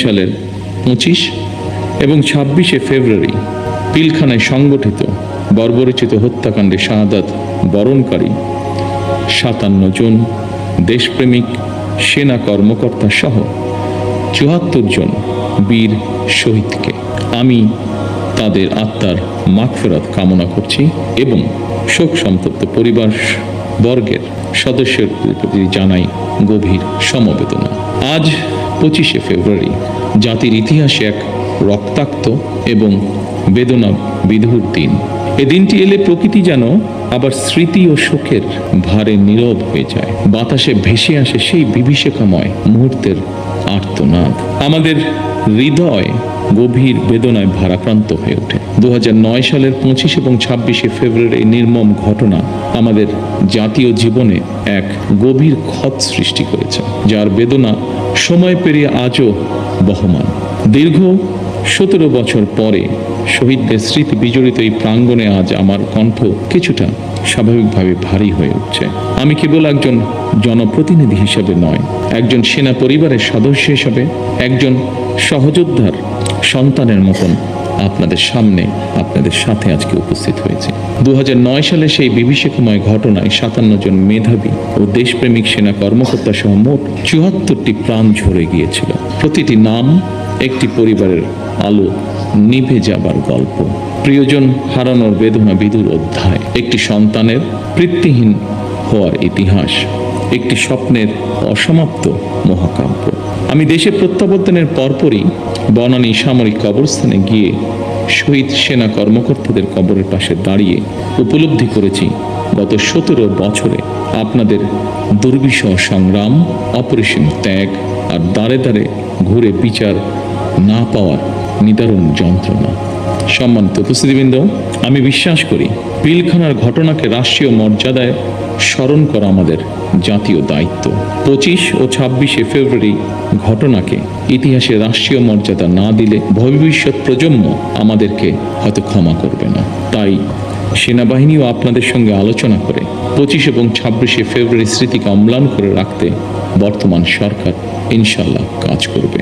সালের 25 এবং 26শে ফেব্রুয়ারি পিলখানায় সংগঠিত বর্বরোচিত হত্যাকাণ্ডে শাহাদাত বরণকারী 57 জন দেশপ্রেমিক সেনা কর্মকর্তা সহ 74 জন বীর শহীদকে আমি তাদের আত্মার মাগফিরাত কামনা করছি এবং শোক সন্তপ্ত পরিবার বর্গের সদস্যের প্রতি জানাই গভীর সমবেদনা। আজ 25শে ফেব্রুয়ারি জাতির ইতিহাসে এক রক্তাক্ত এবং বেদনা বিধুর দিন। এ দিনটি এলে প্রকৃতি যেন আবার স্মৃতি ও শোকের ভারে নীরব হয়ে যায়। বাতাসে ভেসে আসে সেই বিভীষিকাময় মুহূর্তের আর্তনাদ। আমাদের হৃদয় গভীর বেদনায় ভারাক্রান্ত হয়ে ওঠে। 2009 সালের 25 এবং 26শে ফেব্রুয়ারি এই নির্মম ঘটনা আমাদের জাতীয় জীবনে এক গভীর ক্ষত সৃষ্টি করেছে, যার বেদনা সময় পেরিয়ে আজও বহমান। দীর্ঘ 17 বছর পরে শহীদদের স্মৃতি বিজড়িত এই প্রাঙ্গণে আজ আমার কণ্ঠ কিছুটা স্বাভাবিকভাবে ভারী হয়ে উঠছে। আমি কেবল একজন জনপ্রতিনিধি হিসেবে নয়, একজন সেনা পরিবারের সদস্য হিসেবে, একজন সহযোদ্ধার সন্তানের মতন আপনাদের সামনে আপনাদের সাথে আজকে উপস্থিত হয়েছে। 2009 সালে সেই বিভীষিকাময় ঘটনায় 57 জন মেধাবী ও দেশপ্রেমিক সেনা কর্মকর্তা সহ মোট 74টি প্রাণ ঝরে গিয়েছিল। প্রতিটি নাম একটি পরিবারের আলো নিভে যাবার গল্প, প্রিয়জন হারানোর বেদনা বিদুর অধ্যায়, একটি সন্তানের পিতৃহীন হওয়ার ইতিহাস, একটি স্বপ্নের অসমাপ্ত মহাকাব্য। আমি দেশে প্রত্যাবর্তনের পরপরই বনানী সামরিক কবরস্থানে গিয়ে শহীদ সেনা কর্মকর্তাদের কবরের পাশে দাঁড়িয়ে উপলব্ধি করেছি গত 17 বছরে আপনাদের দুর্বিষহ সংগ্রাম, অপরিসীম ত্যাগ আর দাঁড়ে দাঁড়ে ঘুরে বিচার না পাওয়ার নিদারুণ যন্ত্রণা। সম্মানিত উপস্থিতিবৃন্দ, আমি বিশ্বাস করি পিলখানার ঘটনাকে রাষ্ট্রীয় মর্যাদায় স্মরণ করা আমাদের জাতীয় দায়িত্ব। 25 ও 26শে ফেব্রুয়ারি ঘটনাকে ইতিহাসে রাষ্ট্রীয় মর্যাদা না দিলে ভবিষ্যৎ প্রজন্ম আমাদেরকে হয়তো ক্ষমা করবে না। তাই সেনাবাহিনীও আপনাদের সঙ্গে আলোচনা করে 25 এবং 26শে ফেব্রুয়ারি স্মৃতিকে অম্লান করে রাখতে বর্তমান সরকার ইনশাল্লাহ কাজ করবে।